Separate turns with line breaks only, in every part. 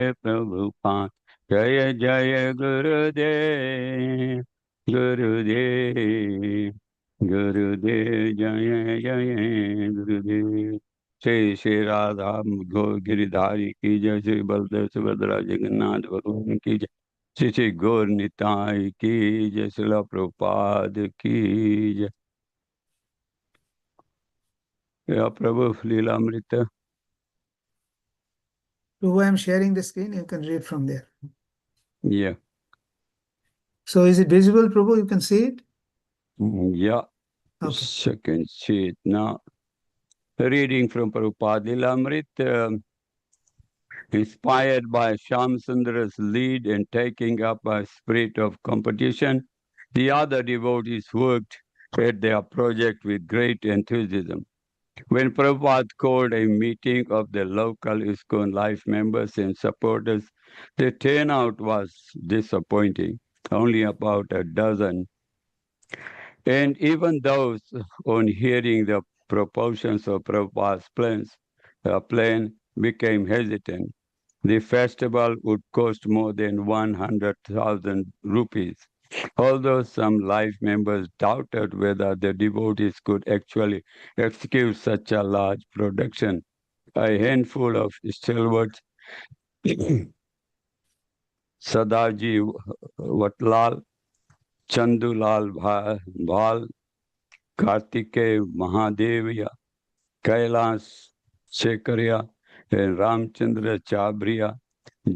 Prabhupada. Jaya Jaya Gurudev, Gurudev, Gurudev, Jaya Jaya Gurudev. Shri Shri Radha Giridhari ki jai, Shri Baldev Subhadra Jagannath Bhagavan ki jai, Shri Shri Gaur Nitai ki jai, Srila Prabhupada ki jai. Ya Prabhu Leelamrita.
So I am sharing the screen. You can read from there.
Yeah.
So is it visible, Prabhu? You can see it?
Yeah.
Okay.
Second sheet. Now, reading from Prabhupada Leelamrita. Inspired by Shamsundar's lead in taking up a spirit of competition, the other devotees worked at their project with great enthusiasm. When Prabhupada called a meeting of the local ISKCON life members and supporters, the turnout was disappointing, only about a dozen. And even those, on hearing the proportions of Prabhupada's plan became hesitant. The festival would cost more than 100,000 rupees. Although some life members doubted whether the devotees could actually execute such a large production, a handful of stalwarts, Sadaji Vatlal, Chandulal Bhal, Kartikeya Mahadevya, Kailas Shekaria, and Ramchandra Chabria,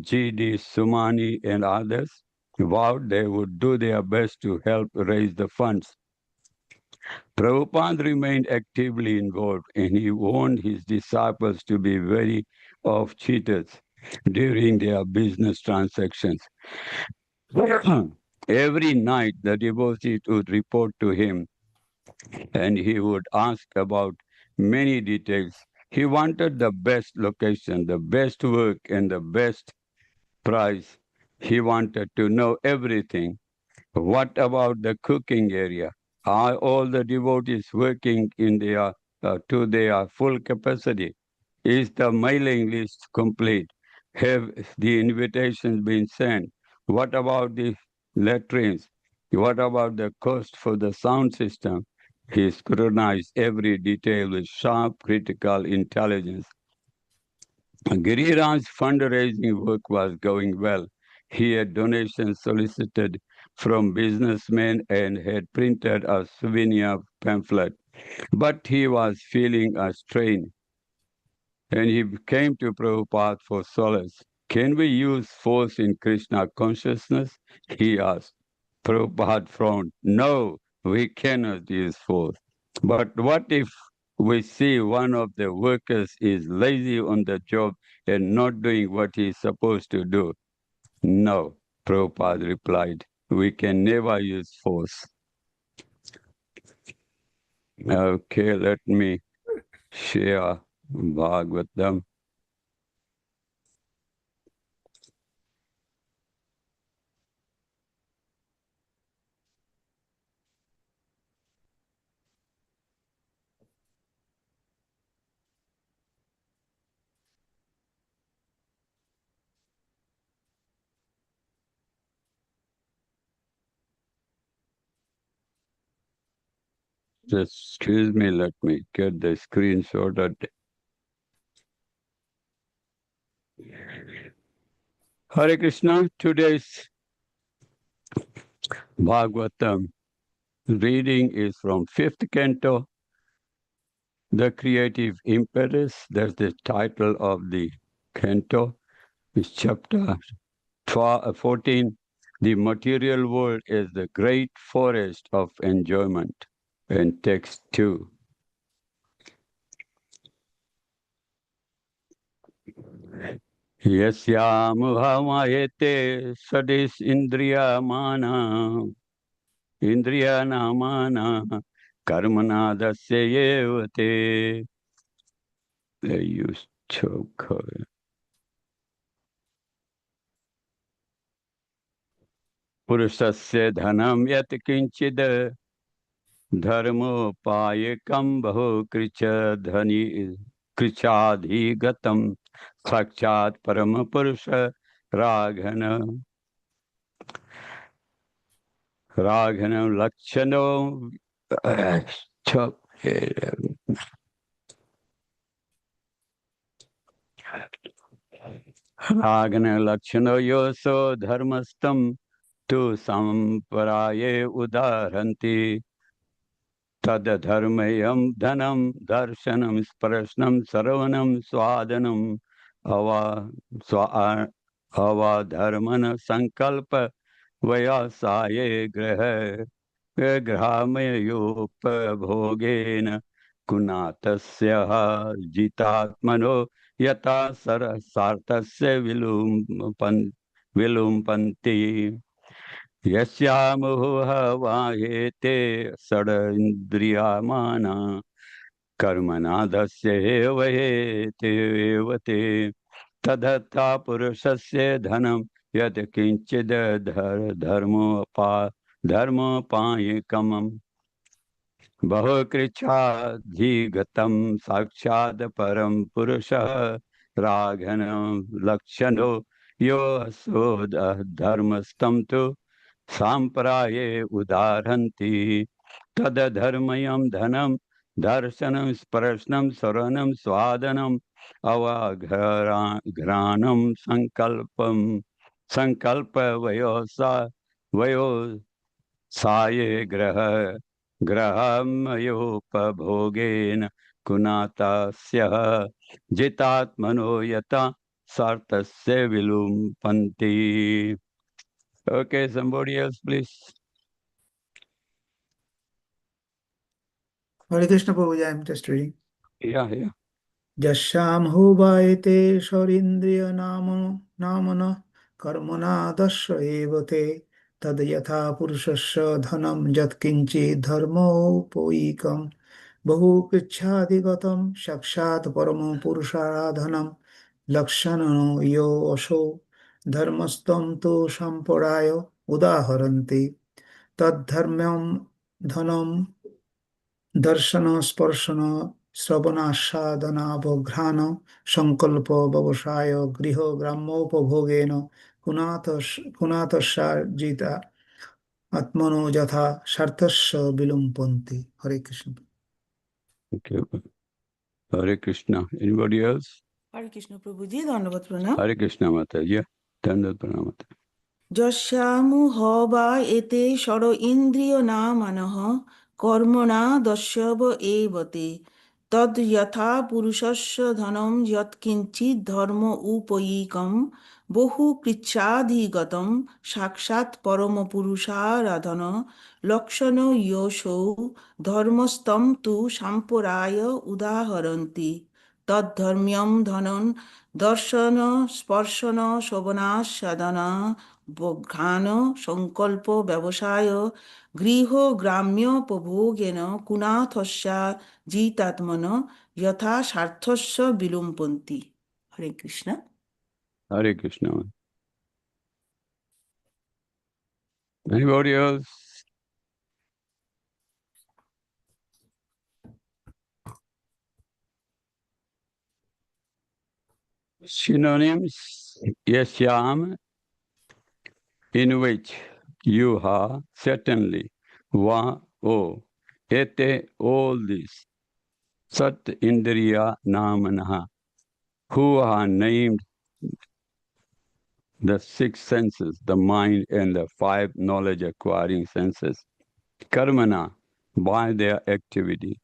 G.D. Sumani, and others vowed they would do their best to help raise the funds. Prabhupada remained actively involved, and he warned his disciples to be wary of cheaters during their business transactions. Every night, the devotees would report to him, and he would ask about many details. He wanted the best location, the best work, and the best price. He wanted to know everything. What about the cooking area? Are all the devotees working in to their full capacity? Is the mailing list complete? Have the invitations been sent? What about the latrines? What about the cost for the sound system? He scrutinized every detail with sharp critical intelligence. Giriraj's fundraising work was going well. He had donations solicited from businessmen and had printed a souvenir pamphlet. But he was feeling a strain, and he came to Prabhupada for solace. Can we use force in Krishna consciousness? He asked. Prabhupada frowned. No, we cannot use force. But what if we see one of the workers is lazy on the job and not doing what he is supposed to do? No, Prabhupada replied. We can never use force. Okay, let me share Bhagavatam. Just excuse me, let me get the screen sorted. Hare Krishna, today's Bhagavatam reading is from 5th canto, The Creative Impetus. That's the title of the canto. It's chapter 14. The material world is the great forest of enjoyment. And text 2. Yasyamuhamayete sadis indriyamana indriyanamana karmana dasyayevate. They use choke. Purusasya dhanam yat kinchid dharmopayakam bahu kricha dhani krichadhigatam साक्षात् परम पुरुष राघन लक्षणो राघन लक्षणो योसो धर्मस्तम तु संपराये उदाहरन्ति तद्धर्मयं धनं दर्शनं स्पर्शनं श्रवणं स्वादनम् अवधर्मन संकल्प व्यवसाये ग्रामयोपभोगेन कुनातस्य जितात्मनो यथा सार्थस्य विलुम्पन्ति यस्यामोह वाहेते षडिन्द्रियमाना कर्मणादस्य एव हेते एव ते तदथा पुरुषस्य धनं यत् किञ्चिद् धर्मोपायिकम् बहुकृच्छाधिगतं साक्षात् परं पुरुषः राघन लक्षणो यो असो धर्मस्तं तु सांप्राये उदाहरन्ति तद्धर्मयं धनं दर्शनं स्पर्शनं श्रवणं स्वादनम् अवघ्राणं संकल्प वयोसाये ग्रहमयोपभोगेन कुनातस्य जितात्मनो यथा सार्थस्य विलुम्पन्ति. Okay, somebody else, please.
Hare Krishna Prabhuji, I am just reading.
Yeah.
Yasham hubhaite sharindriya namana karmana dasya evate tad yatha purushasya dhanam jat kinchi dharmo poikam bahu krichhadigatam sakshat paramo purusharadhanam lakshanano yo asho dharmastam tu samparaya udaharanti tad dharmam dhanam दर्शन स्पर्शन श्रवणास्वादनावघ्राण संकल्प व्यवसाय गृह ग्रामोपभोगेन कुनातस्यार्जिता आत्मनो यथा सार्थस्य विलुम्पन्ति. हरे Krishna.
Okay. Hare Krishna. Anybody else?
हरे कृष्ण प्रभु जी, धन्यवाद प्रणाम.
Hare Krishna Mata. Yeah. Dhanyavad Pranam Mata.
যস্যামুহ বা এতে ষড় ইন্দ্রিয় নামানঃ কর্মণা দস্যব এবতে তদ যথা পুরুষস্য ধনম যৎকিঞ্চিৎ ধর্ম উপৈকম বহু কৃচ্ছাধিগতম সাক্ষাৎ পরম পুরুষারাধন লক্ষণ যোষৌ ধর্মস্তম তু সাম্প্রদায় উদাহরন্তি তদ্ধর্ম্যম ধনন দর্শন স্পর্শন শোভনাস্বাদনা ঘ্রাণ সংকল্প ব্যবসায় গৃহ গ্রাম্যোপভোগেন কুনাথস্যা জিতাত্মন যথা স্বার্থস্য বিলুম্পন্তি. হরে Krishna.
Hare Krishna Mata. Anybody else? Synonyms. Yasyam, in which you are certainly. Va, oh. Ete, all this. Sat Indriya Namanaha, who are named the six senses, the mind and the five knowledge-acquiring senses. Karmana, by their activity.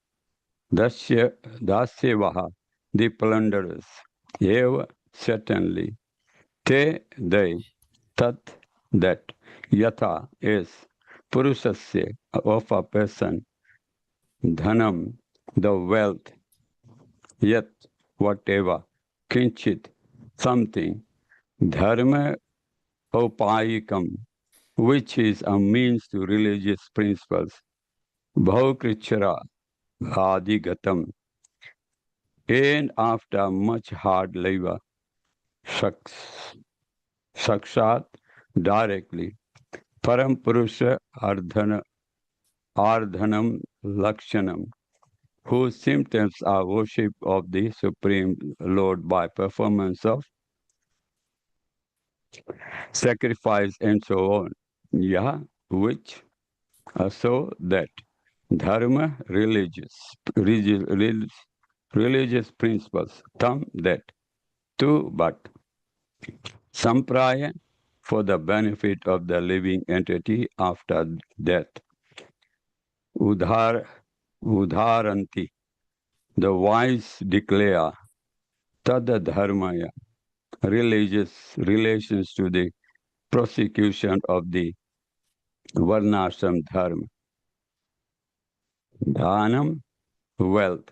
Dasyevaha, the plunderers. Eva, certainly. Te, they. Tat, that. Yatha, is. Purushasya, of a person. Dhanam, the wealth. Yat, whatever. Kinchit, something. Dharma upayikam, which is a means to religious principles. Bhaukrichara adigatam, and after much hard labor, sakshat, directly. Param Purusha ardhanam lakshanam, whose symptoms are worship of the Supreme Lord by performance of sacrifice and so on. Yeah, which so that dharma, religious principles, tam that, two but, sampraya for the benefit of the living entity after death, udhar, udharanti, the wise declare, tada dharmaya, religious relations to the prosecution of the varnashram dharma, dhanam, wealth,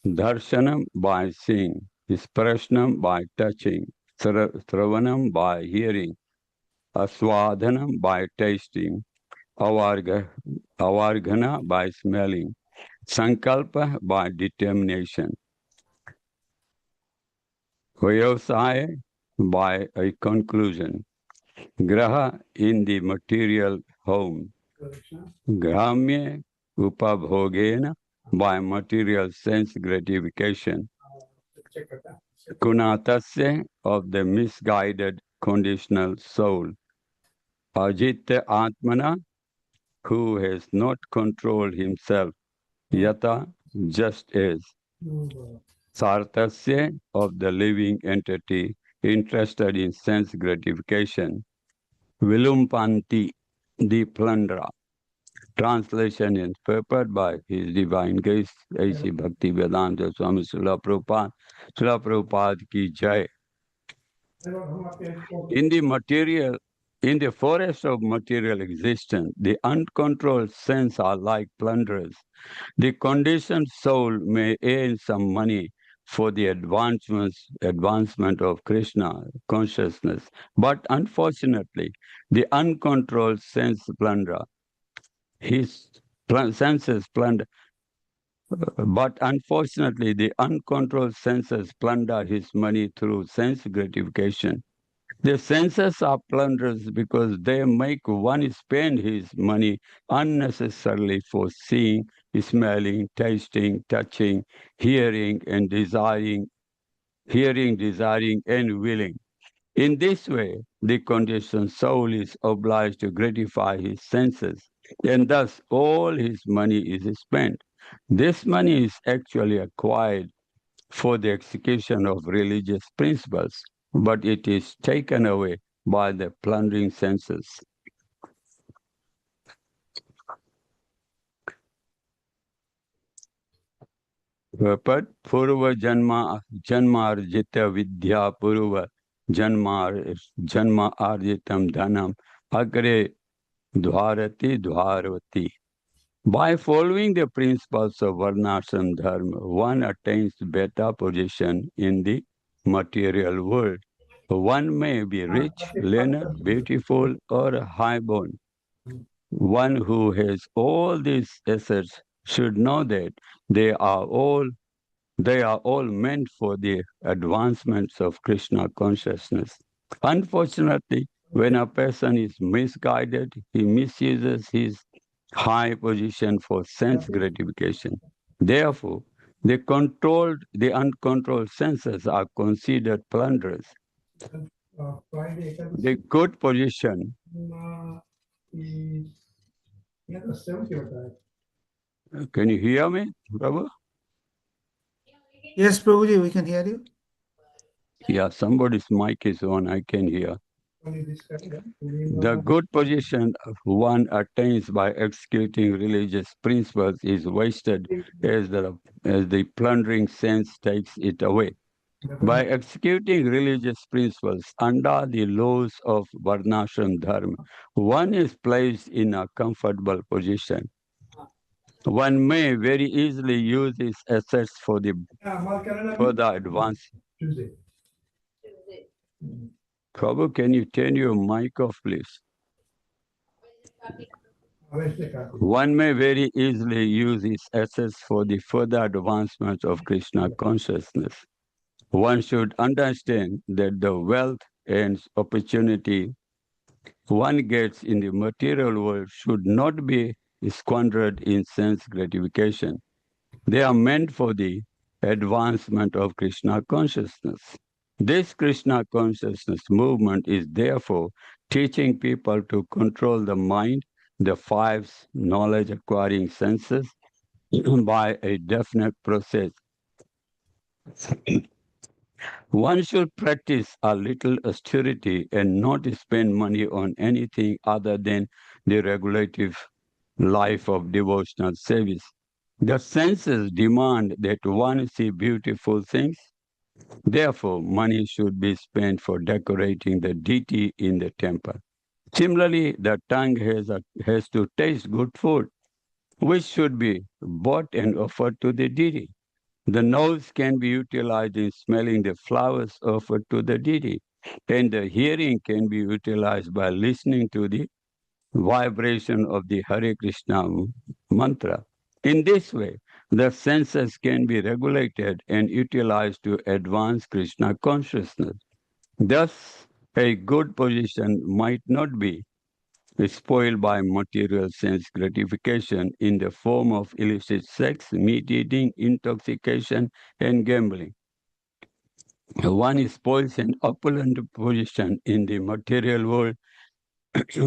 darshanam by seeing, sprashnam by touching, sravanam by hearing, aswadhanam by tasting, avarga, avarghana by smelling, sankalpa by determination, vyavasaya by a conclusion, graha in the material home, gramya upabhogena by material sense gratification, kunatasya of the misguided conditional soul, ajita atmana who has not controlled himself, yata just as, sartasya of the living entity interested in sense gratification, vilumpanti the plunderer. Translation is prepared by His Divine Grace, A.C. Bhakti Vedanta Swami Srila Prabhupada. Srila Prabhupada ki jai. In the forest of material existence, the uncontrolled sense are like plunderers. The conditioned soul may earn some money for the advancement of Krishna consciousness, but unfortunately, the uncontrolled sense plunderer, his senses plunder, but unfortunately, the uncontrolled senses plunder his money through sense gratification. The senses are plunderers because they make one spend his money unnecessarily for seeing, smelling, tasting, touching, hearing, and desiring, and willing. In this way, the conditioned soul is obliged to gratify his senses, and thus all his money is spent. This money is actually acquired for the execution of religious principles, but it is taken away by the plundering senses. But Purva Janmarjita Vidya Purva Janma Arjitam Dhanam Agre Dharati Dharvati. By following the principles of Varnashram Dharma, one attains better position in the material world. One may be rich, learned, beautiful, or high-born. One who has all these assets should know that they are all meant for the advancements of Krishna consciousness. Unfortunately, when a person is misguided, he misuses his high position for sense gratification. Therefore, the uncontrolled senses are considered plunderers. The good position. Can you hear me, Prabhu?
Yes, Prabhuji, we can hear you.
Yeah, somebody's mic is on, I can hear. The good position one attains by executing religious principles is wasted as the plundering sense takes it away. By executing religious principles under the laws of Varnashram Dharma, one is placed in a comfortable position. One may very easily use his assets for the further advance. Prabhu, can you turn your mic off, please? One may very easily use his assets for the further advancement of Krishna consciousness. One should understand that the wealth and opportunity one gets in the material world should not be squandered in sense gratification. They are meant for the advancement of Krishna consciousness. This Krishna consciousness movement is therefore teaching people to control the mind, the five knowledge acquiring senses, by a definite process. One should practice a little austerity and not spend money on anything other than the regulative life of devotional service. The senses demand that one see beautiful things. Therefore, money should be spent for decorating the deity in the temple. Similarly, the tongue has to taste good food, which should be bought and offered to the deity. The nose can be utilized in smelling the flowers offered to the deity, and the hearing can be utilized by listening to the vibration of the Hare Krishna mantra. In this way, the senses can be regulated and utilized to advance Krishna consciousness. Thus, a good position might not be spoiled by material sense gratification in the form of illicit sex, meat eating, intoxication, and gambling. One spoils an opulent position in the material world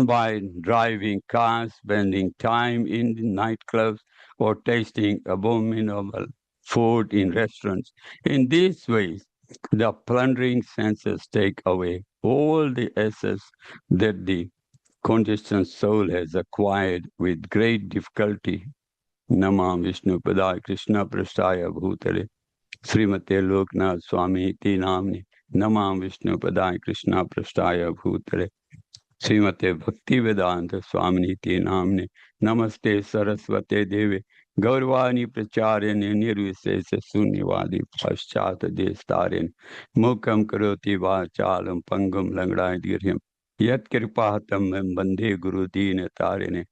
by driving cars, spending time in the nightclubs, or tasting abominable food in restaurants. In these ways, the plundering senses take away all the assets that the conditioned soul has acquired with great difficulty. Namam Vishnu Padaya Krishna Prasthaya Bhutale Srimate Loknath Swami Ti Namni Namam Vishnu Padaya Krishna Prasthaya Bhutale Srimate Bhaktivedanta Swaminiti Namne Namaste Saraswate Deve Gaurvani Pracharya Nirvisesa Sunyavadi Paschata Destarin Mukam Karoti Vachalam Pangam Langrai Dirham Yat Kripahatam Bande Guru Dina Tarine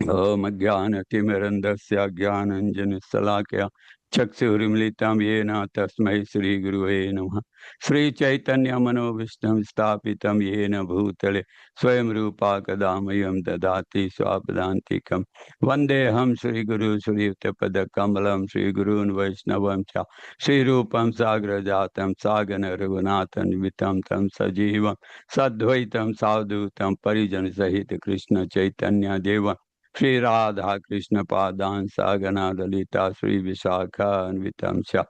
Om Jnana-timirandasya Jnananjana-salakaya Chaksurimlitam Yena Tasmai Sri Guruve Namaha Sri Chaitanya Manovishnam Stapitam Yena Bhutale Swayam Rupa Kadamayam Dadati Swapadantikam Vandeham Sri Guru Sri Utapada Kamalam Sri Gurun Vaishnavam Cha Sri Rupam Sagra Jatam Sagana Raghunathan Vitam Tam Sajivam Sadvaitam Sadhutam Parijan Sahita Krishna Chaitanya Deva Sri Radha Krishna Padan Sagana Dalita Sri Vishakha Anvitamsha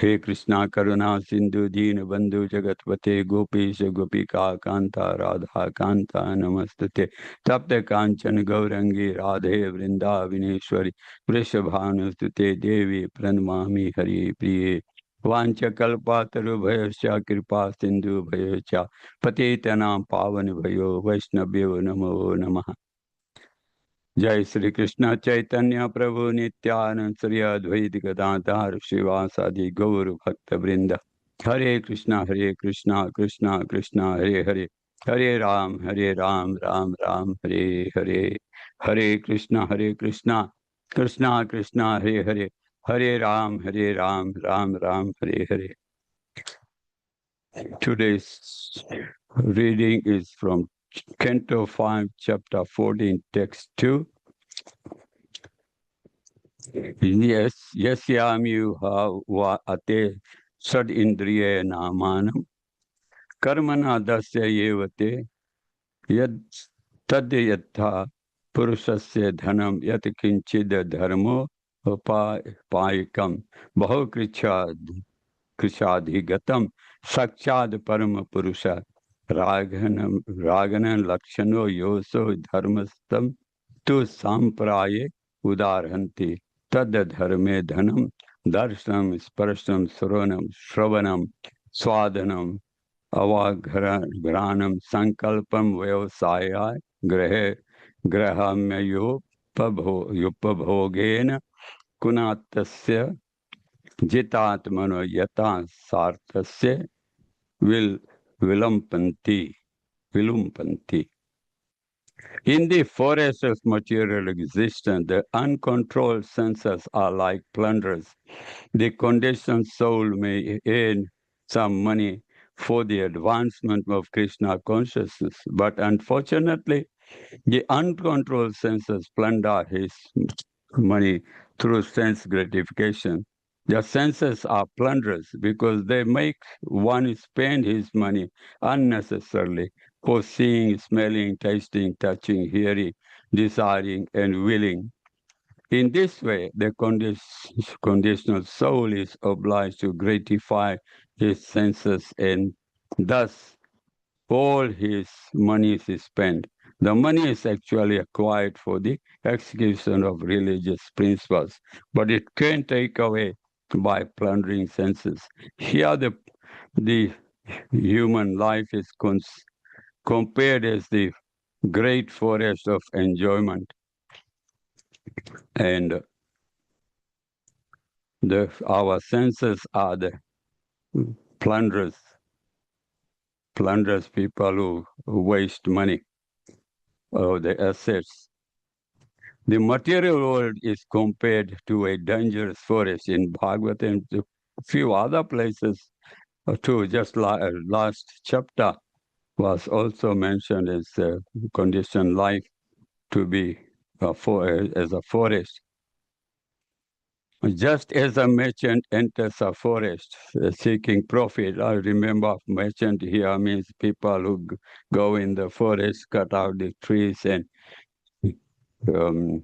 He Krishna Karuna Sindhu Deen Bandhu Jagatpate Gopisha Gopika Kanta Radha Kanta Namastate Tapte Kanchan Gaurangi Radhe Vrindavineshwari Vrishabhanustute Devi Pranamami Hari Priye Vancha Kalpataru Bhayasya Kripa Sindhu Bhayasya Patitanam Pavan Bhayo Vaishnavyo Namo Namaha जय श्री कृष्ण चैतन्य प्रभु नित्यानंद श्री अद्वैत गदाधर श्रीवासादि गौर भक्त वृंद हरे Krishna Krishna Krishna Hare Hare Hare Ram Ram Ram Hare Hare Hare Krishna Krishna Krishna Hare Hare Hare Ram Ram Hare Hare Today's reading is from Canto 5, Chapter 14, Text 2. Yes, yasyamyuha va ate sad indriya namanam karmana dasya yevate yad tad yatha purusasya dhanam yat kinchid dharmo upayikam bahukrichadhigatam sakchad parama purusha ragana lakshano yoso dharmastam tu sampraye udarhanti tad dharme dhanam darshanam sparsham shravanam swadanam avagranam sankalpam vyavasaya grahamyopabhogena kunatasya jitatmano yata sartasya vilumpanti. In the forest of material existence, the uncontrolled senses are like plunderers. The conditioned soul may earn some money for the advancement of Krishna consciousness, but unfortunately, The uncontrolled senses plunder his money through sense gratification. The senses are plunderers because they make one spend his money unnecessarily for seeing, smelling, tasting, touching, hearing, desiring, and willing. In this way, the conditional soul is obliged to gratify his senses, and thus all his money is spent. The money is actually acquired for the execution of religious principles, but it can take away by plundering senses. Here, the human life is compared as the great forest of enjoyment, and our senses are the plunderers, people who waste money or the assets. The material world is compared to a dangerous forest in Bhagavad and a few other places too. Just last chapter was also mentioned as conditioned life to be as a forest. Just as a merchant enters a forest seeking profit, I remember merchant here means people who go in the forest, cut out the trees and um,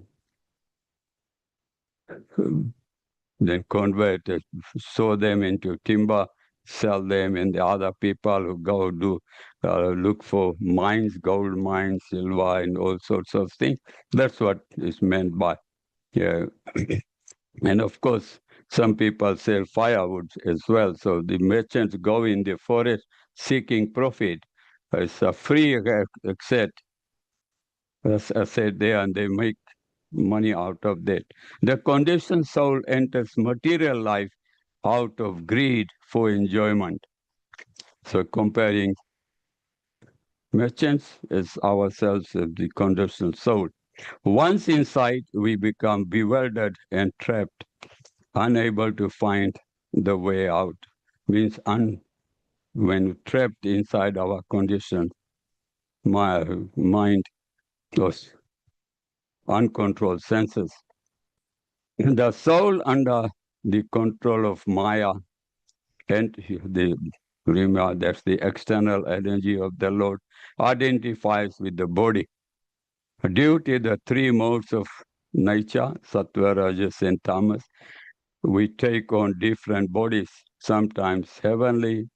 then convert it, sow them into timber, sell them, and the other people who go do look for mines, gold mines, silver, and all sorts of things. That's what is meant by. Yeah. And of course, some people sell firewood as well. So the merchants go in the forest seeking profit. It's a free asset there, and they make money out of that. The conditioned soul enters material life out of greed for enjoyment. So comparing merchants as ourselves as the conditioned soul. Once inside, we become bewildered and trapped, unable to find the way out. Means when trapped inside our conditioned mind, those uncontrolled senses. The soul under the control of Maya, and that's the external energy of the Lord, identifies with the body. Due to the three modes of nature, sattva, rajas, and tamas, we take on different bodies, sometimes heavenly,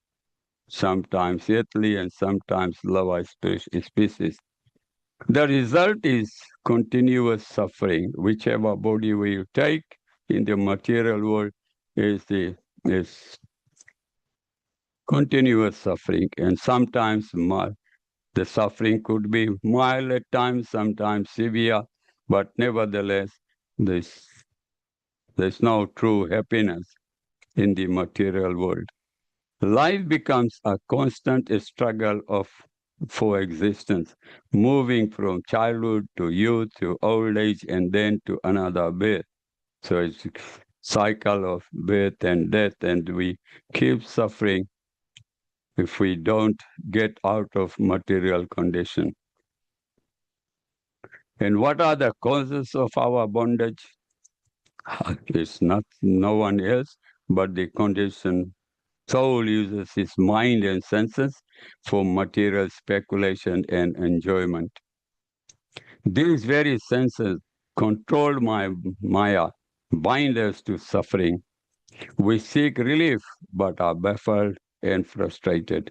sometimes earthly, and sometimes lower species. The result is continuous suffering. Whichever body we take in the material world is continuous suffering, and sometimes the suffering could be mild at times, sometimes severe, but nevertheless, there's no true happiness in the material world. Life becomes a constant struggle for existence, moving from childhood to youth to old age and then to another birth. So it's a cycle of birth and death, and we keep suffering if we don't get out of material condition. And what are the causes of our bondage? It's no one else but the condition. Soul uses his mind and senses for material speculation and enjoyment. These very senses control Maya, bind us to suffering. We seek relief but are baffled and frustrated,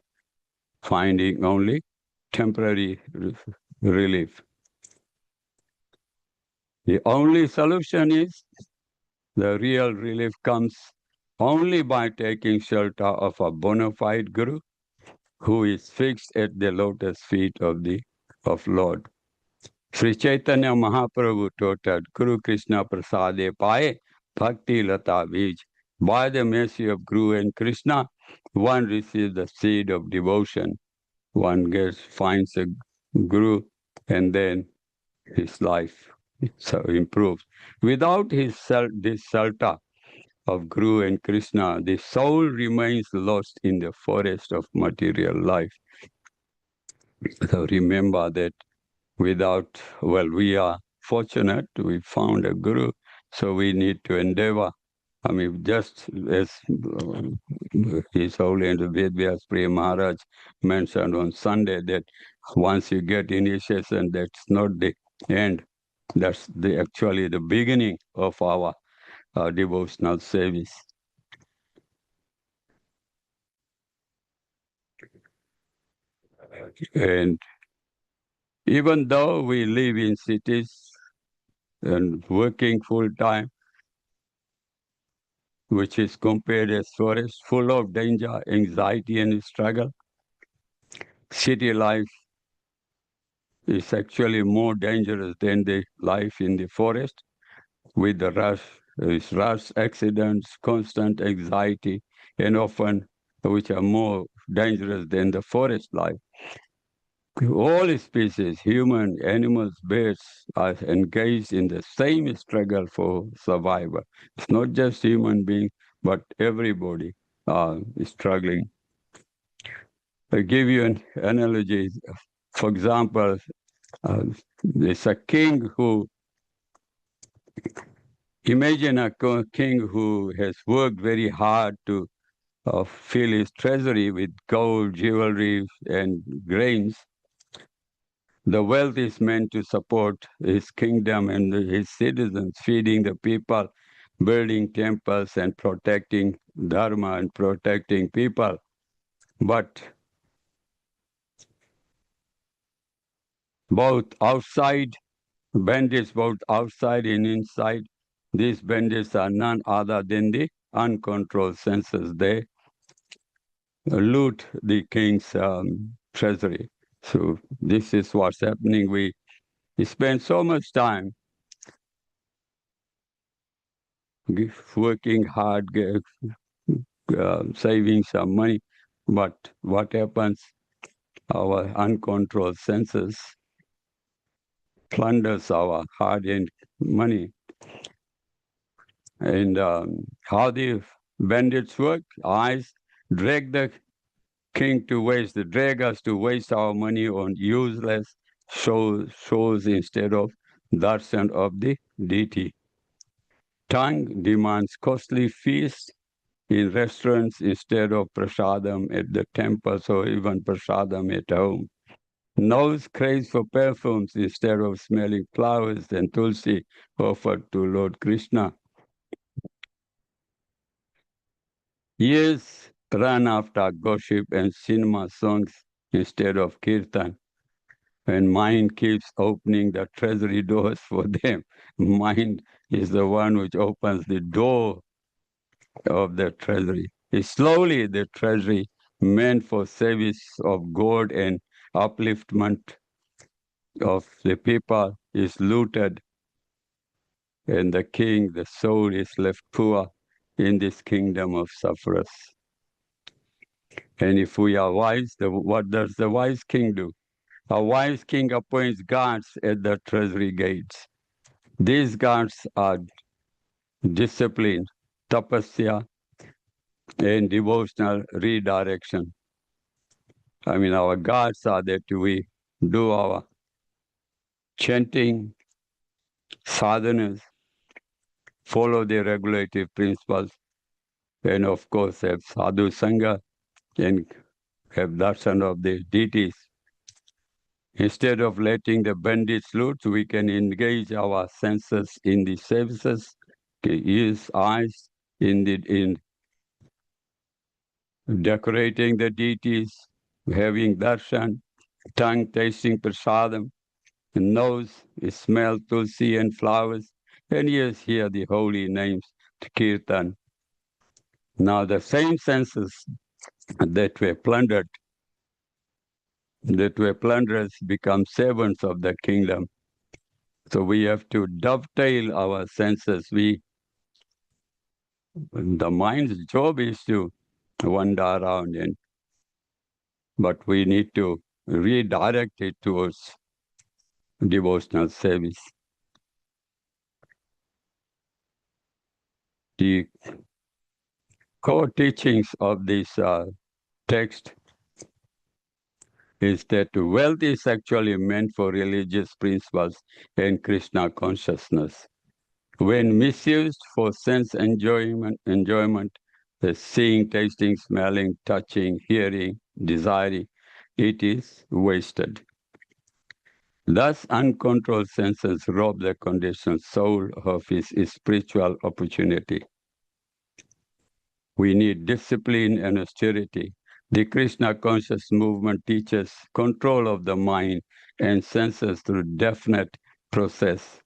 finding only temporary relief. The only solution is the real relief comes only by taking shelter of a bona fide Guru who is fixed at the lotus feet of Lord. Sri Chaitanya Mahaprabhu taught us, Guru Krishna Prasade Paye Bhakti Lata Bij. By the mercy of Guru and Krishna, one receives the seed of devotion. One finds a Guru, and then his life so improves. Without this shelter of Guru and Krishna, the soul remains lost in the forest of material life. So remember that Without, well, we are fortunate, we found a guru, so we need to endeavor. I mean, just as His Holy Vedvyas Priya Maharaj mentioned on Sunday, that once you get initiation, that's not the end. That's actually the beginning of our devotional service. And even though we live in cities and working full time, which is compared as forest, full of danger, anxiety, and struggle, city life is actually more dangerous than the life in the forest, with the rush accidents, constant anxiety, and often which are more dangerous than the forest life. All species, human, animals, birds, are engaged in the same struggle for survival. It's not just human beings, but everybody is struggling. I give you an analogy. For example, there's a king who, imagine a king who has worked very hard to fill his treasury with gold, jewelry, and grains. The wealth is meant to support his kingdom and his citizens, feeding the people, building temples, and protecting dharma and protecting people. But both outside, bandits both outside and inside, these bandits are none other than the uncontrolled senses. They loot the king's treasury. So this is what's happening. We spend so much time working hard, saving some money, but what happens? Our uncontrolled senses plunders our hard-earned money. And how the bandits work? Eyes drag the king to waste, drag us to waste our money on useless shows instead of darshan of the deity. Tongue demands costly feasts in restaurants instead of prasadam at the temples or even prasadam at home. Nose craves for perfumes instead of smelling flowers and tulsi offered to Lord Krishna. Ears run after gossip and cinema songs instead of kirtan. And mind keeps opening the treasury doors for them. Mind is the one which opens the door of the treasury. Slowly, the treasury meant for service of God and upliftment of the people is looted, and the king, the soul, is left poor in this kingdom of sufferers. And if we are wise, what does the wise king do? A wise king appoints guards at the treasury gates. These guards are discipline, tapasya, and devotional redirection. I mean, our guards are that we do our chanting, sadhanas, follow the regulative principles, and of course have sadhu sangha and have darshan of the deities. Instead of letting the bandits loot, we can engage our senses in the services, ears, eyes, in decorating the deities, having darshan, tongue tasting prasadam, nose smell tulsi and flowers, and ears hear the holy names, to kirtan. Now the same senses that were plundered, that were plunderers, become servants of the kingdom. So we have to dovetail our senses. The mind's job is to wander around, but we need to redirect it towards devotional service. The core teachings of this text is that wealth is actually meant for religious principles and Krishna consciousness. When misused for sense enjoyment, the seeing, tasting, smelling, touching, hearing, desiring, it is wasted. Thus, uncontrolled senses rob the conditioned soul of its spiritual opportunity. We need discipline and austerity. The Krishna conscious movement teaches control of the mind and senses through definite process.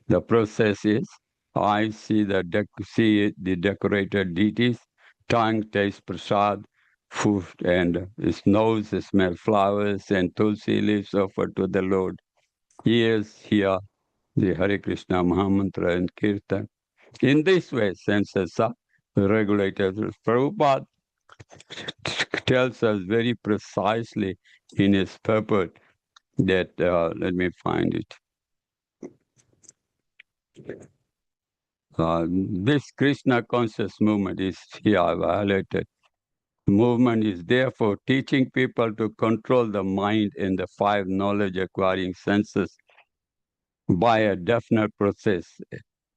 The process is I see the decorated deities, tongue taste prasad, food, and his nose smell flowers and tulsi leaves offered to the Lord. Ears hear the Hare Krishna Mahamantra and Kirtan. In this way, senses are regulated. Prabhupada tells us very precisely in his purport that, let me find it. This Krishna conscious movement is here highlighted. Movement is therefore teaching people to control the mind and the five knowledge acquiring senses by a definite process.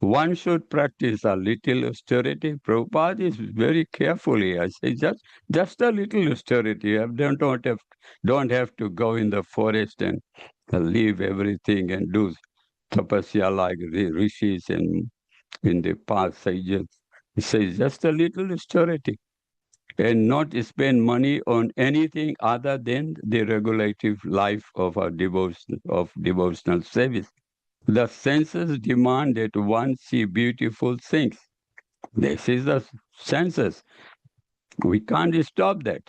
One should practice a little austerity. Prabhupada is very carefully. I say just a little austerity. You don't have to go in the forest and leave everything and do tapasya like the rishis and in the past sages. He says just a little austerity and not spend money on anything other than the regulative life of our devotional service. The senses demand that one see beautiful things. This is the senses. We can't stop that.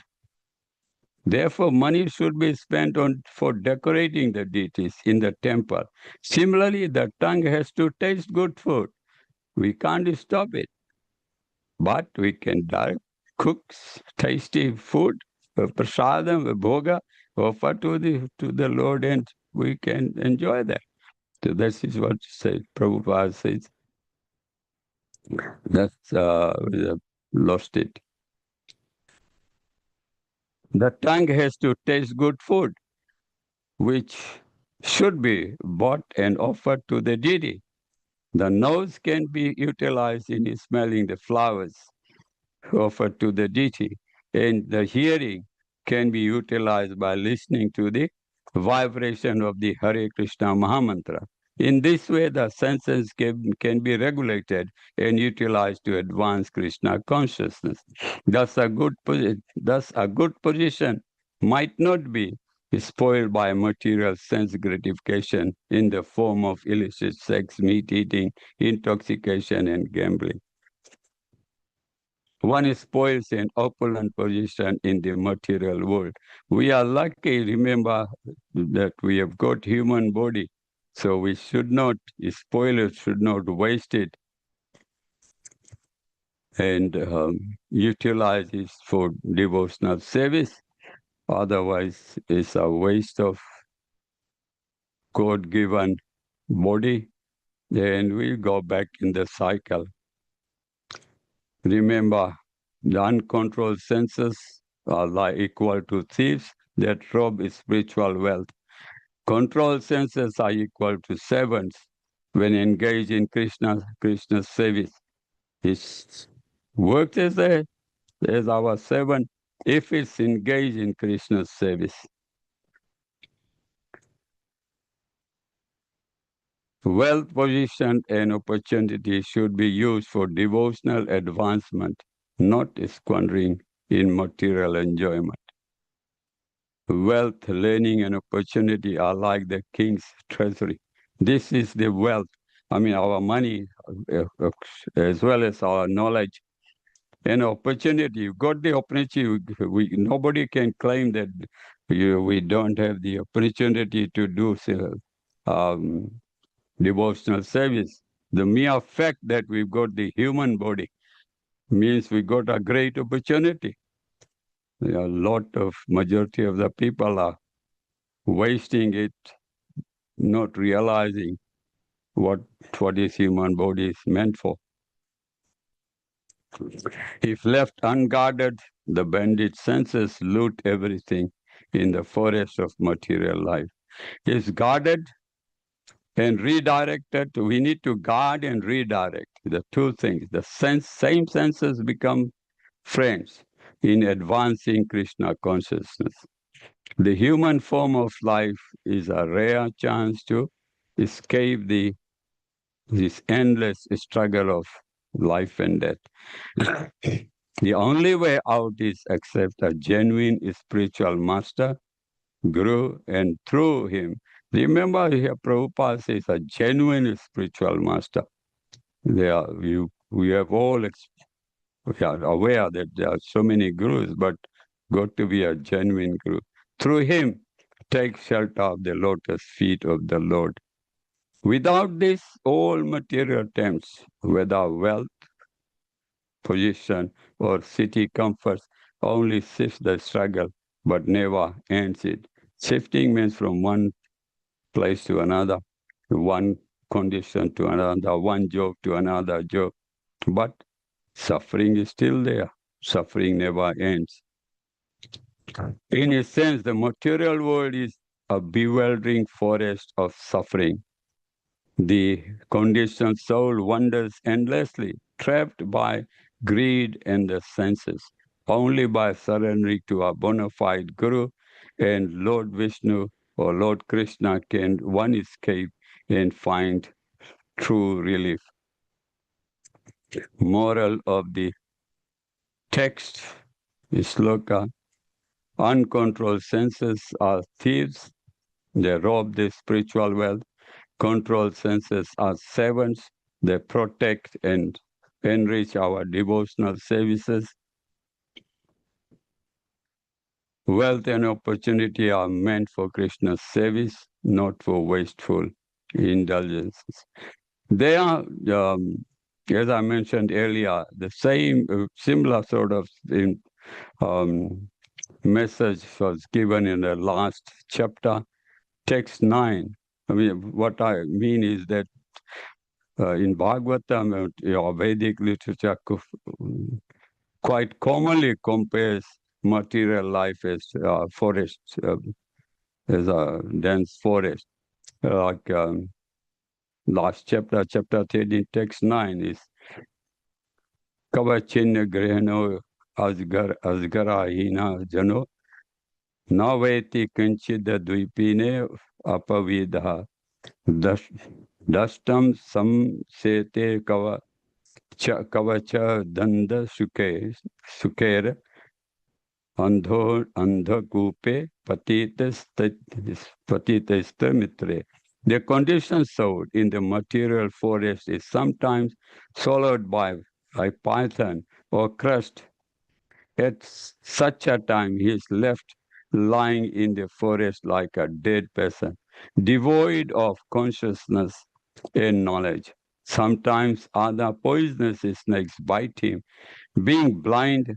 Therefore, money should be spent for decorating the deities in the temple. Similarly, the tongue has to taste good food. We can't stop it. But we can cook tasty food, prasadam, bhoga, offer to the Lord, and we can enjoy that. So this is what Prabhupada says. That's we have lost it. The tongue has to taste good food, which should be bought and offered to the deity. The nose can be utilized in smelling the flowers offered to the deity, and the hearing can be utilized by listening to the vibration of the Hare Krishna Mahamantra. In this way, the senses can be regulated and utilized to advance Krishna consciousness. Thus, a good position might not be spoiled by material sense gratification in the form of illicit sex, meat eating, intoxication, and gambling. One spoils an opulent position in the material world. We are lucky, remember, that we have got human body. So we should not spoil it, should not waste it, and utilize it for devotional service. Otherwise, it's a waste of God-given body, and we go back in the cycle. Remember, the uncontrolled senses are equal to thieves that rob spiritual wealth. Controlled senses are equal to servants when engaged in Krishna's service. He works as our servant if it's engaged in Krishna's service. Wealth, position, and opportunity should be used for devotional advancement, not squandering in material enjoyment. Wealth, learning, and opportunity are like the king's treasury. This is the wealth. I mean, our money, as well as our knowledge and opportunity. You got the opportunity. Nobody can claim that we don't have the opportunity to do devotional service. The mere fact that we've got the human body means we got a great opportunity. A lot of majority of the people are wasting it, not realizing what is human body is meant for. If left unguarded, the bandit senses loot everything in the forest of material life. Is guarded and redirected. We need to guard and redirect the two things. The same senses become friends in advancing Krishna consciousness. The human form of life is a rare chance to escape this endless struggle of life and death. The only way out is accept a genuine spiritual master, guru, and through him. Remember here Prabhupada says a genuine spiritual master. We have all we are aware that there are so many gurus, but got to be a genuine guru. Through him, take shelter of the lotus feet of the Lord. Without this, all material attempts, whether wealth, position, or city comforts, only shifts the struggle, but never ends it. Shifting means from one place to another, one condition to another, one job to another job. But suffering is still there. Suffering never ends. In a sense, the material world is a bewildering forest of suffering. The conditioned soul wanders endlessly, trapped by greed and the senses. Only by surrendering to a bona fide Guru and Lord Vishnu or Lord Krishna can one escape and find true relief. Moral of the text is sloka. Uncontrolled senses are thieves. They rob the spiritual wealth. Controlled senses are servants. They protect and enrich our devotional services. Wealth and opportunity are meant for Krishna's service, not for wasteful indulgences. They are, as I mentioned earlier, the same, similar sort of message was given in the last chapter, text 9. I mean, what I mean is that in Bhagavatam, Vedic literature quite commonly compares material life as forest, as a dense forest. Like last chapter, chapter 13, text 9 is Kavachinna Grehano Asgara Hina Jano Naveti Kanchida Dvipine Apavidha Dastam Samsete Kavacha Danda Sukera Andhakupe Patitasta Mitre. The conditioned soul in the material forest is sometimes swallowed by a python or crushed. At such a time, he is left lying in the forest like a dead person, devoid of consciousness and knowledge. Sometimes other poisonous snakes bite him. Being blind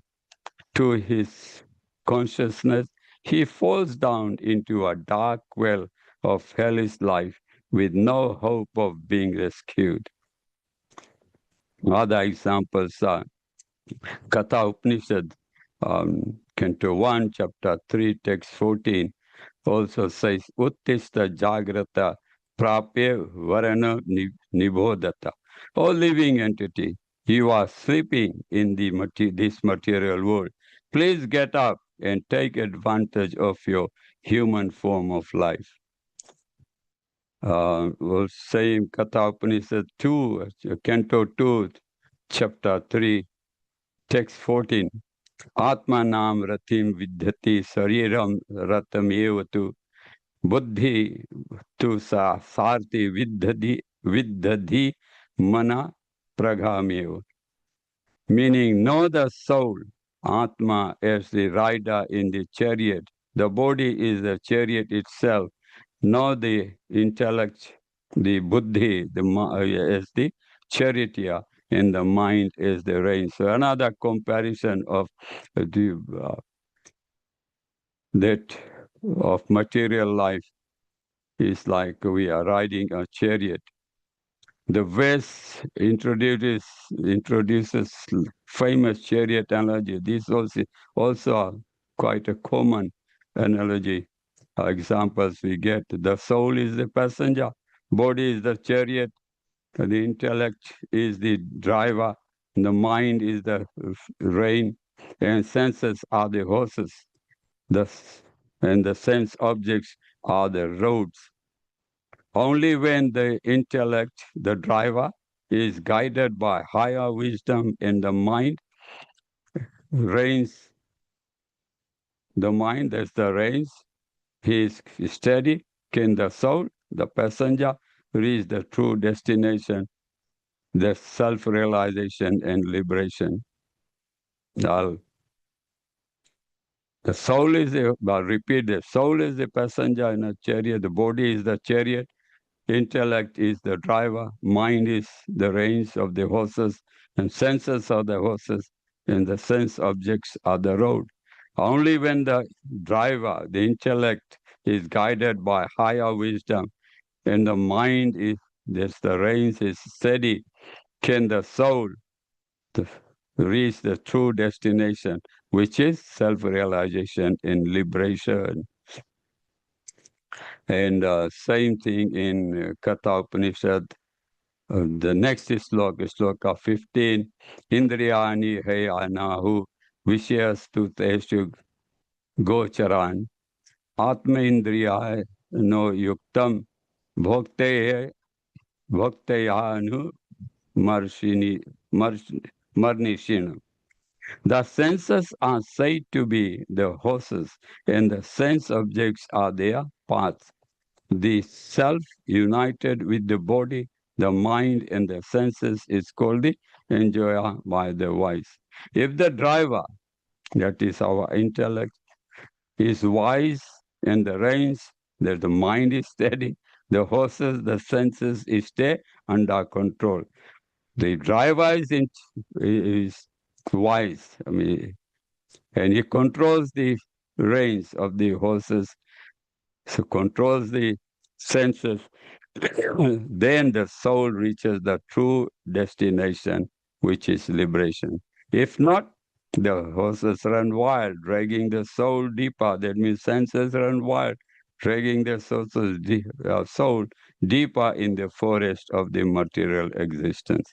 to his consciousness, he falls down into a dark well of hellish life with no hope of being rescued. Other examples are Katha Upanishad, Canto 1, Chapter 3, Text 14, also says, Uttista Jagrata Prapya Varana Nibodhata. O living entity, you are sleeping in this material world. Please get up and take advantage of your human form of life. We'll say in Katha Upanishad 2, Canto 2, Chapter 3, Text 14. Atma nam ratim vidhati sariram ratam evatu buddhi tu sa sarti vidhadhi mana praghamev. Meaning, know the soul, Atma, as the rider in the chariot. The body is the chariot itself. Know the intellect, the buddhi, as the charioteer, and the mind is the rein. So another comparison of that of material life is like we are riding a chariot. The West introduces famous chariot analogy. This also quite a common analogy, examples we get. The soul is the passenger, body is the chariot, the intellect is the driver, the mind is the rein, and senses are the horses. And the sense objects are the roads. Only when the intellect, the driver, is guided by higher wisdom and the mind reigns, the mind, that's the reins, he is steady, can the soul, the passenger, reach the true destination, the self-realization and liberation. Now, the soul is repeat, the soul is the passenger in a chariot, the body is the chariot, intellect is the driver, mind is the reins of the horses, and senses are the horses, and the sense objects are the road. Only when the driver, the intellect, is guided by higher wisdom, and the mind is, the reins is steady, can the soul reach the true destination, which is self-realization and liberation. And same thing in Katha Upanishad. The next sloka 15, Indriyani he anahu vishyastu teshu gocharan atma indriya no yuktam bhokte bhaktayanu marnishina. The senses are said to be the horses, and the sense objects are their paths. The self united with the body, the mind, and the senses is called the enjoyer by the wise. If the driver, that is our intellect, is wise and the reins, that the mind is steady, the horses, the senses stay under control. The driver is wise, and he controls the reins of the horses, so controls the senses. Then the soul reaches the true destination, which is liberation. If not, the horses run wild, dragging the soul deeper. That means senses run wild, dragging the soul deeper in the forest of the material existence.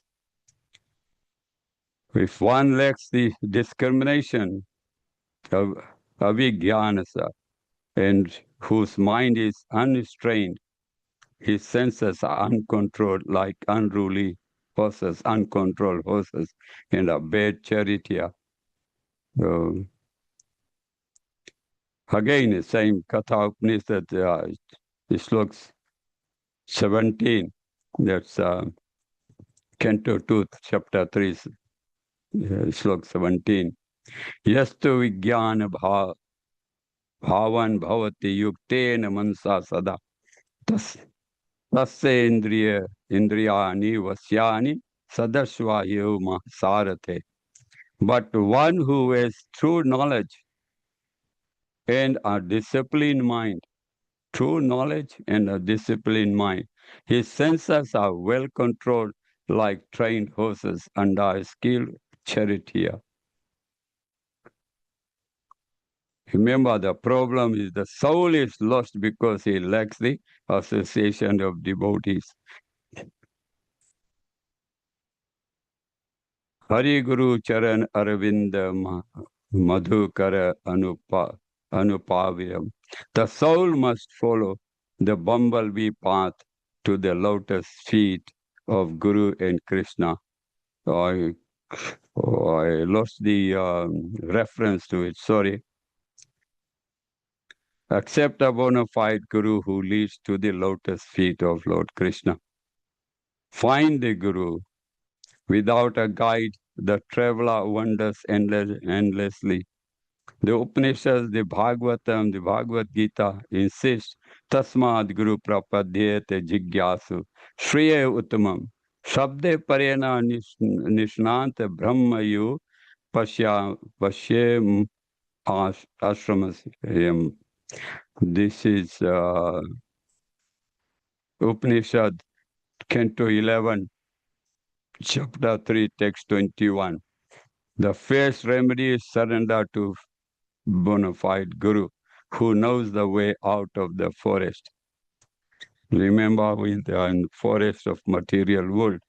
If one lacks the discrimination of avijnanasa, and whose mind is unrestrained, his senses are uncontrolled like unruly horses, uncontrolled horses in a bad charioteer. Again, the same Katha Upanishad, this looks 17, that's Canto 2, Chapter 3, Slok 17. Yastu Vijnana Bhavan Bhavati Yuktena Mansa Sada. Tasya Indriyani Vasyani Sadashva Yoma Sarate. But one who has true knowledge and a disciplined mind, true knowledge and a disciplined mind, his senses are well controlled like trained horses under a skilled charioteer. Remember, the problem is the soul is lost because he lacks the association of devotees. Hari Guru Charan Aravinda Madhukara Anupavyam. The soul must follow the bumblebee path to the lotus feet of Guru and Krishna. I lost the reference to it, sorry. Accept a bona fide Guru who leads to the lotus feet of Lord Krishna. Find the Guru. Without a guide, the traveler wanders endlessly. The Upanishads, the Bhagavatam, the Bhagavad Gita insist, Tasmad Guru Prapadyete Jigyasu, Shriya Uttamam, Shabde Parena Nishnanta Brahmayu Pashyam Ashramasayam. This is Upanishad, Canto 11, Chapter 3, Text 21. The first remedy is surrender to bona fide Guru, who knows the way out of the forest. Remember, we are in the forest of material world.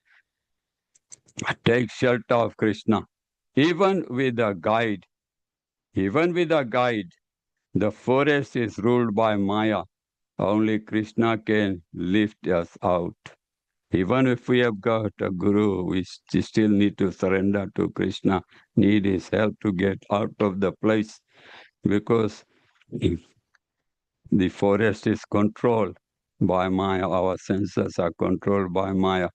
Take shelter of Krishna. Even with a guide, the forest is ruled by Maya. Only Krishna can lift us out. Even if we have got a guru, we still need to surrender to Krishna, need his help to get out of the place, because the forest is controlled by Maya. Our senses are controlled by Maya.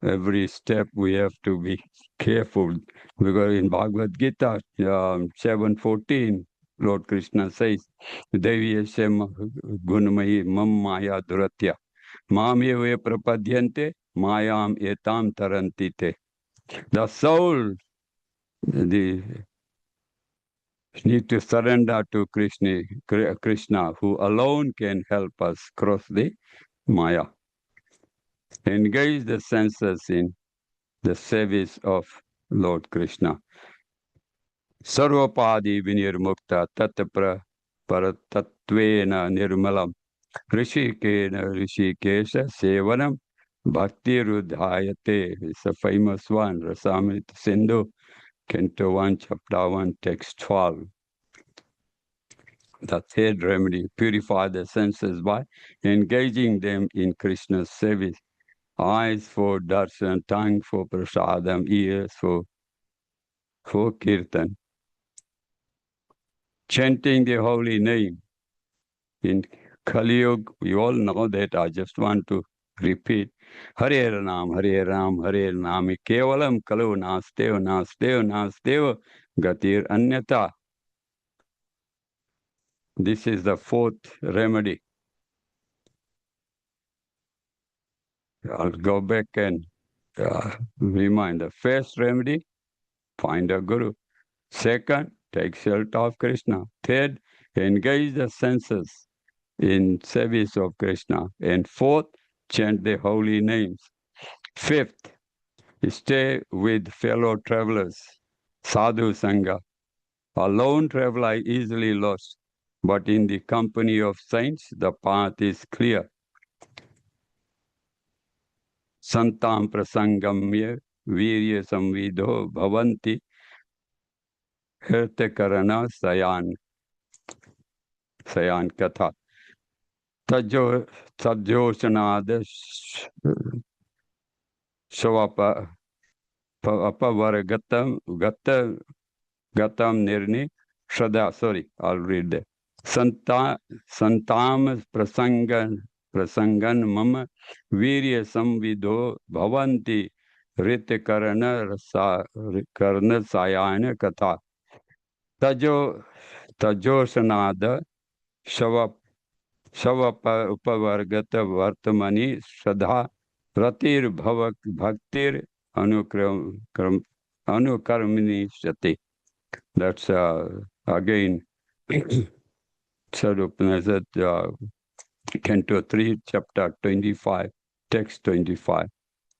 Every step we have to be careful, because in Bhagavad Gita 7:14, Lord Krishna says, Devi Yashem Gunmayi Mam Maya Duratya Mamye Prapadyante Mayam Etam Tarantite. The soul need to surrender to Krishna, who alone can help us cross the Maya. Engage the senses in the service of Lord Krishna. Sarvapadi vinirmukta tatapra paratatvena nirmalam rishikena rishikesha sevanam bhakti rudhayate. It's a famous one, Rasamrita Sindhu, Canto 1, Chapter 1, Text 12. The third remedy, purify the senses by engaging them in Krishna's service. Eyes for darshan, tongue for prasadam, ears for kirtan. Chanting the holy name. In Kali Yuga, we all know that. I just want to repeat. Hare Ram, Hare Ram, Hare Ram. Kevalam kalu nasteva, nasteva, nasteva, gatir anyata. This is the fourth remedy. I'll go back and remind. The first remedy, find a guru. Second, take shelter of Krishna. Third, engage the senses in service of Krishna. And fourth, chant the holy names. Fifth, stay with fellow travelers, sadhu sangha. A lone traveler is easily lost, but in the company of saints, the path is clear. Santam prasangamya virya samvidho bhavanti hirtakarana sayan katha. Tajoshanada Shvapa Apavaragatam Gatam Nirni Shraddha. Sorry, I'll read that. Santam prasangan mama virya samvidho bhavanti ritakarana sayana katha. Tajoshanada Shvapa Upavargata Vartamani Shraddha Ratir Bhaktir Anukarmini Shati. That's again Sarupanazat Canto 3, Chapter 25, Text 25.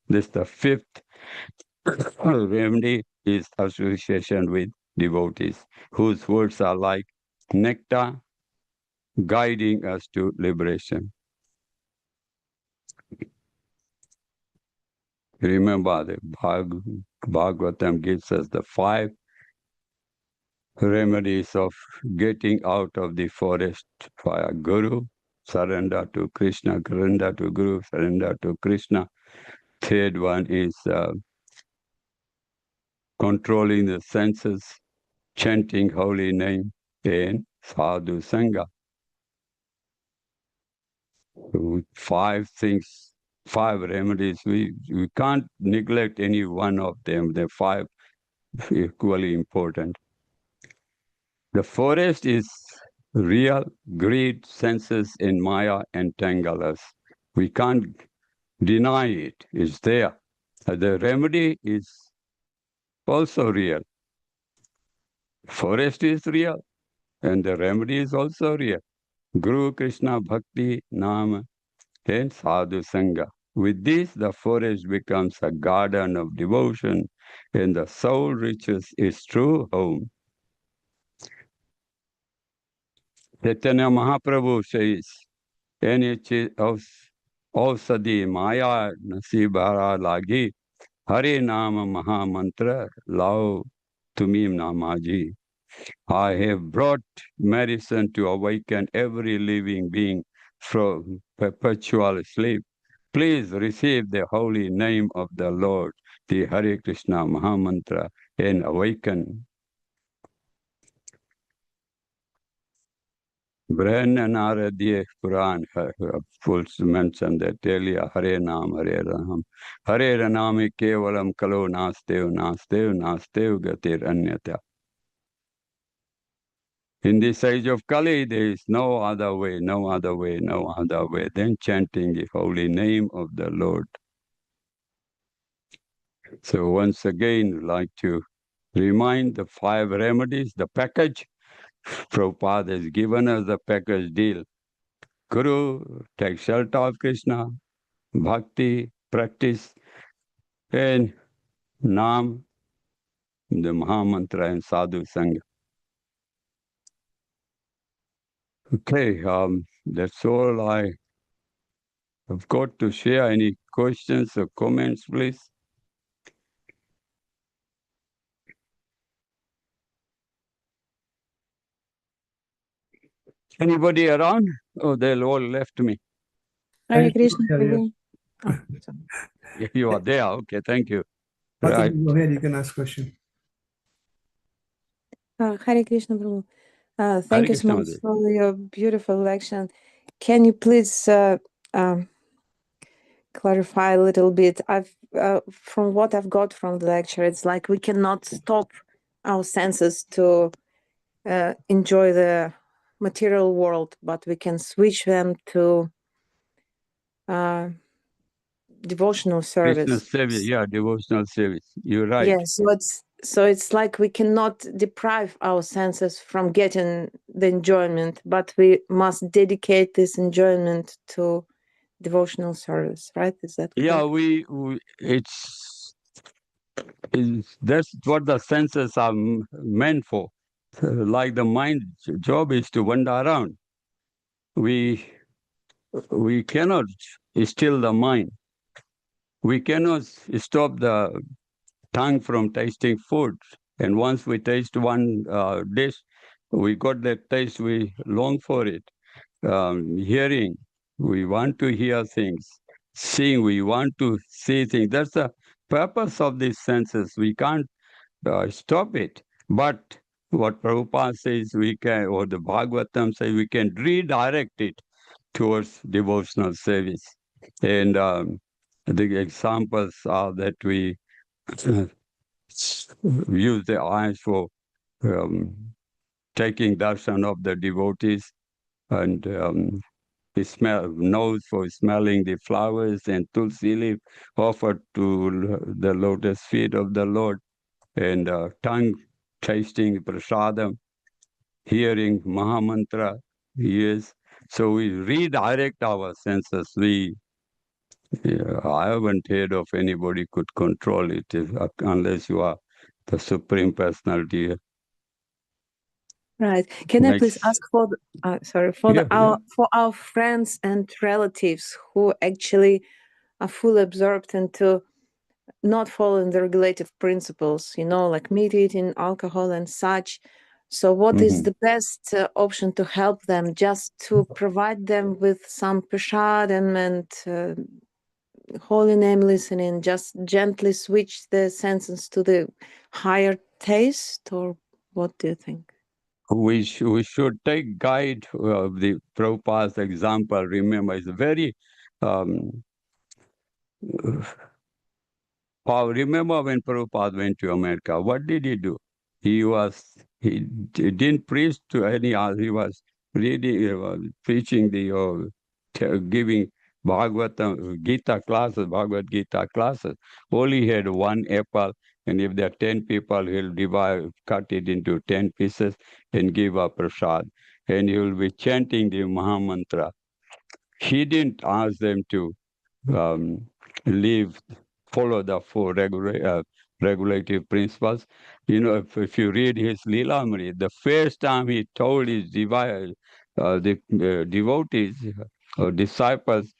This the fifth remedy is association with devotees, whose words are like nectar guiding us to liberation. Remember, the Bhagavatam gives us the 5 remedies of getting out of the forest via Guru, surrender to Krishna, surrender to Guru, surrender to Krishna. Third one is controlling the senses, chanting holy name, and sadhu sangha. 5 things, 5 remedies. We can't neglect any one of them. The 5 equally important. The forest is real. Greed, senses, and Maya entangle us. We can't deny it. It's there. The remedy is also real. Forest is real, and the remedy is also real. Guru, Krishna, Bhakti, Nama, and Sadhu Sangha. With this, the forest becomes a garden of devotion, and the soul reaches its true home. Chaitanya Mahaprabhu says, any ausadi maya nasibara lagi, Hare Nama Maha Mantra lao tumim namaji. I have brought medicine to awaken every living being from perpetual sleep. Please receive the holy name of the Lord, the Hare Krishna Maha Mantra, and awaken. Brahmanaradhya Puran full mention that earlier, Hare Nam, Hare Ram. Hare Ranami Kevalam Kalo Nastev, Nastev, Nastev Gatir Anyata. In this age of Kali, there is no other way, no other way, no other way than chanting the holy name of the Lord. So once again, I'd like to remind the 5 remedies, the package. Prabhupada has given us the package deal. Guru, take shelter of Krishna, bhakti, practice, and Nam, the Mahamantra and Sadhu Sangha. Okay, that's all I have got to share. Any questions or comments, please? Anybody around? Oh, they all left me.
Hare Krishna,
Yeah, yeah.
Prabhu. Oh, sorry.
You are there. Okay, thank you.
Mataji,
Right.
go ahead, you can ask question.
Hare Krishna, Prabhu.
Hare
Thank you so
Krishna,
much
Mataji.
for your beautiful lection. Can you please clarify a little bit? From what I've got from the lecture, it's like we cannot stop our senses to enjoy the material world, but we can switch them to devotional
Krishna
service.
service, yeah, devotional service. You're right.
Yes, so it's like we cannot deprive our senses from getting the enjoyment, but we must dedicate this enjoyment to devotional service, right? Is that correct?
Yeah, that's what the senses are meant for. Like the mind job is to wander around. We cannot still the mind. We cannot stop the tongue from tasting food. And once we taste one dish, we got that taste, we long for it. Hearing, we want to hear things. Seeing, we want to see things. That's the purpose of these senses. We can't stop it. But what Prabhupada says, we can, or the Bhagavatam says, we can redirect it towards devotional service. And the examples are that we use the eyes for taking darshan of the devotees, and the nose for smelling the flowers, and tulsi leaf offered to the lotus feet of the Lord, and tongue tasting prasadam, hearing Mahamantra, yes. So we redirect our senses. I haven't heard of anybody could control it unless you are the Supreme Personality.
Right. Can I please
Next.
ask for for our friends and relatives who actually are fully absorbed into not following the regulative principles, like meat eating, alcohol, and such. So, what is the best option to help them? Just to provide them with some prasadam and holy name listening, just gently switch the senses to the higher taste, or what do you think?
We should take guide of the Prabhupada's example. Remember, it's very. Remember when Prabhupada went to America? What did he do? He didn't preach to any other. He was reading, preaching giving Bhagavad Gita classes, Bhagavad Gita classes. Only had one apple, and if there are 10 people, he'll cut it into 10 pieces and give a prasad. And he will be chanting the Mahamantra. He didn't ask them to follow the 4 regulative principles. If you read his Lilamri, the first time he told his the devotees or disciples,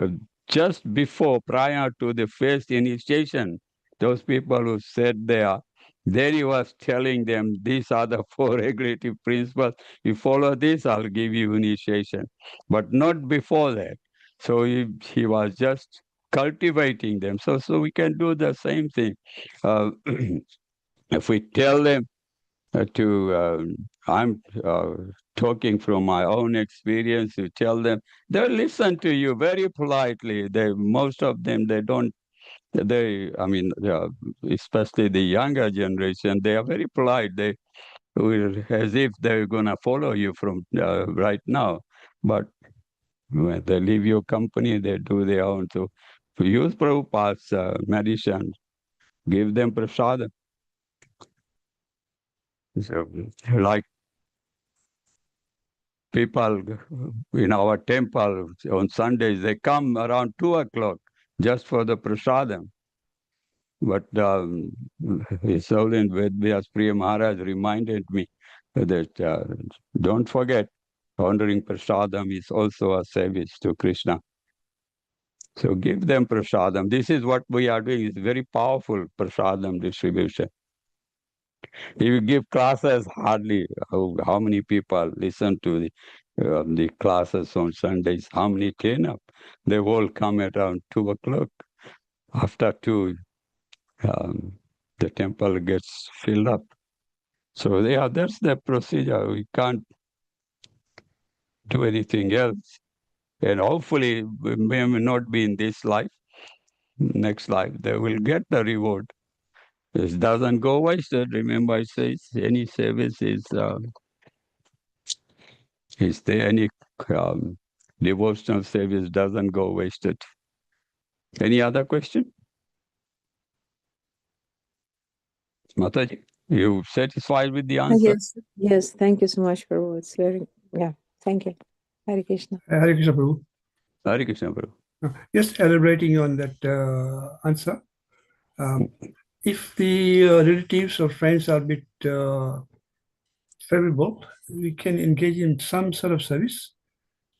uh, just before, prior to the first initiation, those people who sat there he was telling them, these are the four regulative principles. You follow this, I'll give you initiation. But not before that. So he was just cultivating them. So we can do the same thing. If we tell them I'm talking from my own experience, you tell them, they'll listen to you very politely. Most of them, especially the younger generation, they are very polite. They will, as if they're going to follow you from right now. But when they leave your company, they do their own. So use Prabhupada's medicine, give them prasadam. So, like people in our temple on Sundays, they come around 2 o'clock just for the prasadam. But His Holiness Vedvyas Priya Maharaj reminded me that don't forget, honoring prasadam is also a service to Krishna. So give them prasadam. This is what we are doing. It's very powerful prasadam distribution. If you give classes, hardly how many people listen to the classes on Sundays? How many turn up? They all come at around 2 o'clock. After 2, the temple gets filled up. So that's the procedure. We can't do anything else. And hopefully, we may not be in this life. Next life, they will get the reward. This doesn't go wasted. Remember, it says any service is there any devotional service doesn't go wasted. Any other question? Mataji, you satisfied with the answer?
Yes, thank you so much, Prabhu. It's very, thank you. Hare Krishna.
Hare Krishna, Prabhu.
Hare Krishna, Prabhu.
Just elaborating on that answer. If the relatives or friends are a bit favorable, we can engage in some sort of service.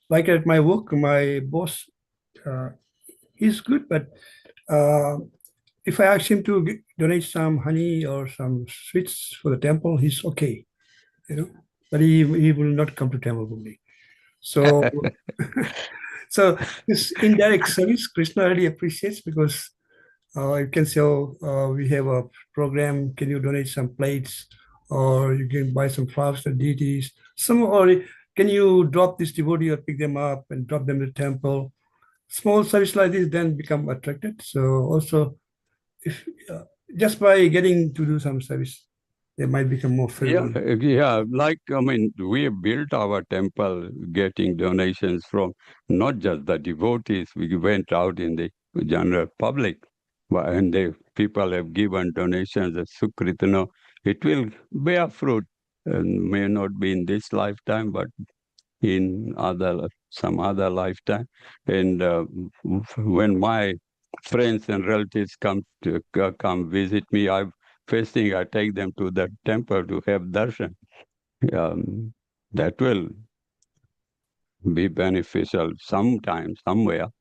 Like at my work, my boss is good, but if I ask him to donate some honey or some sweets for the temple, he's okay, but he will not come to temple with me. So, so this indirect service, Krishna really appreciates, because you can say, we have a program, can you donate some plates, or you can buy some flowers for deities, or can you drop this devotee or pick them up and drop them to the temple? Small service like this then become attracted. So also, if just by getting to do some service, they might become more favorable.
Yeah, we built our temple getting donations from not just the devotees. We went out in the general public, and the people have given donations as Sukritano. It will bear fruit, and may not be in this lifetime, but in some other lifetime. And when my friends and relatives come visit me, first thing I take them to the temple to have darshan. That will be beneficial sometime, somewhere.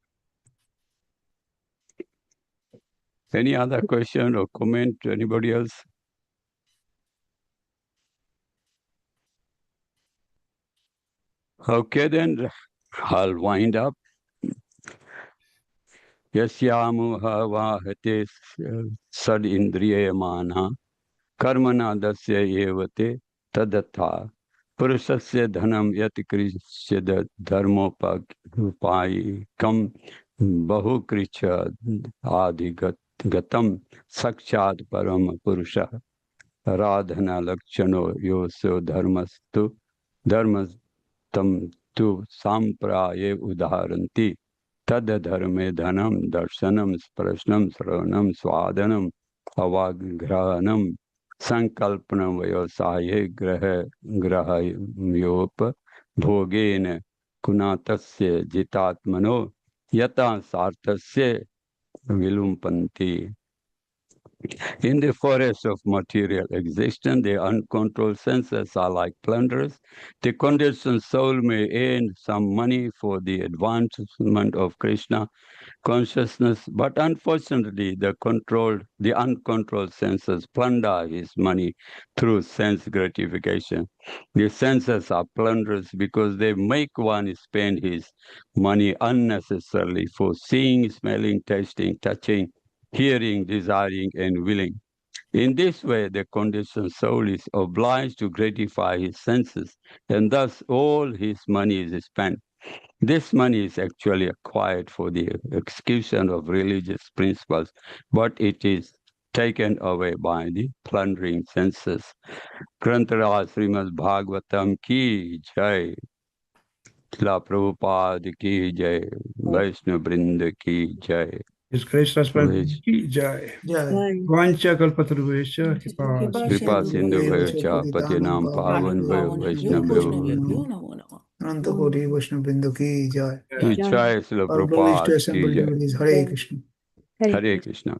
Any other question or comment? Anybody else? Okay, then I'll wind up. Yasyamuha vahate sad indriyamana karmana dasya evate tadatha purusasya dhanam yati krisya dharmopayikam bahukricha adigatam sakshad param purusha radhana lakshano yoso dharmastam tu sampraye udaharanti tad dharme dhanam darshanam sprashnam sravanam swadanam avaghranam sankalpanam vayosaye grahayop bhogena kunatasya jitatmano yata sartasya vilumpanti. In the forest of material existence, the uncontrolled senses are like plunderers. The conditioned soul may earn some money for the advancement of Krishna consciousness, but unfortunately, the uncontrolled senses plunder his money through sense gratification. The senses are plunderers because they make one spend his money unnecessarily for seeing, smelling, tasting, touching, hearing, desiring, and willing. In this way, the conditioned soul is obliged to gratify his senses, and thus all his money is spent. This money is actually acquired for the execution of religious principles, but it is taken away by the plundering senses. Grantara Srimad Bhagavatam ki jai, Srila Prabhupada ki jai, Vaishnav Brinda ki jai.
His Grace Rasaprayan
Please.
ki jai.
Jai.
Vancha kalpatarubhesha kripa
Kripa Sindhu Vacha Patinam Pavan Vaishnav
Yo namo namo.
Ananta Koti Vaishnava Bindu ki jai.
Jai Srila
Our privilege to
Prabhupada
assemble
ki jai.
devotees. Hare Krishna.
Hare Krishna.